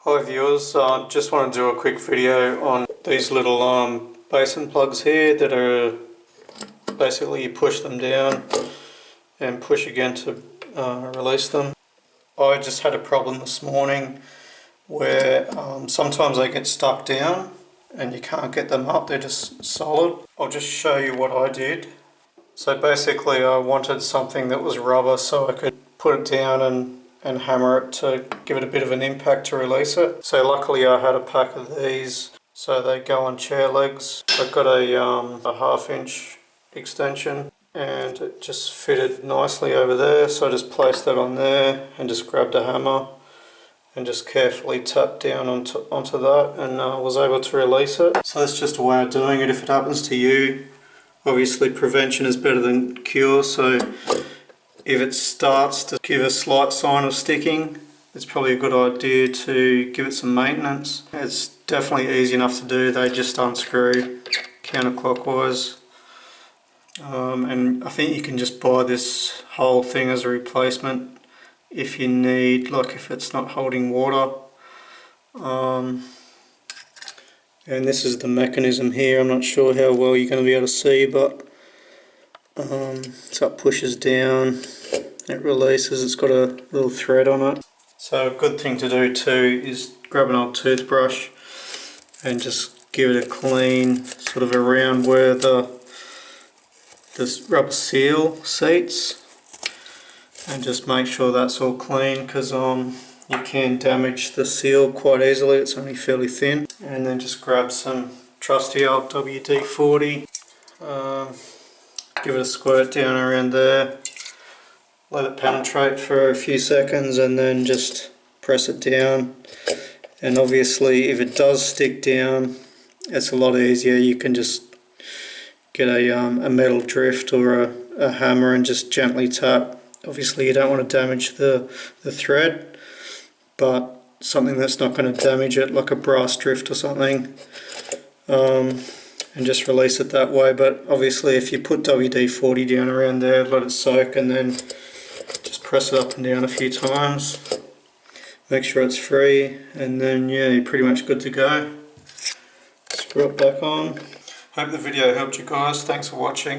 Hi viewers, just want to do a quick video on these little basin plugs here that are basically you push them down and push again to release them. I just had a problem this morning where sometimes they get stuck down and you can't get them up, they're just solid. I'll just show you what I did. So basically I wanted something that was rubber so I could put it down and hammer it to give it a bit of an impact to release it. So luckily I had a pack of these, so they go on chair legs. I've got a 1/2 inch extension and it just fitted nicely over there, so I just placed that on there and just grabbed a hammer and just carefully tapped down onto that and was able to release it. So that's just a way of doing it if it happens to you. Obviously prevention is better than cure, so if it starts to give a slight sign of sticking, it's probably a good idea to give it some maintenance. It's definitely easy enough to do, they just unscrew counterclockwise. And I think you can just buy this whole thing as a replacement if you need, like if it's not holding water. And this is the mechanism here. I'm not sure how well you're going to be able to see, but so it pushes down, it releases, it's got a little thread on it. So a good thing to do too is grab an old toothbrush and just give it a clean sort of around where this rubber seal seats, and just make sure that's all clean, because you can damage the seal quite easily, it's only fairly thin. And then just grab some trusty old WD-40, give it a squirt down around there, let it penetrate for a few seconds and then just press it down. And obviously if it does stick down, it's a lot easier. You can just get a metal drift or a hammer and just gently tap. Obviously you don't want to damage the thread, but something that's not going to damage it, like a brass drift or something, and just release it that way. But obviously if you put WD-40 down around there, let it soak, and then just press it up and down a few times, make sure it's free, and then yeah, you're pretty much good to go. Screw it back on. Hope the video helped you guys, thanks for watching.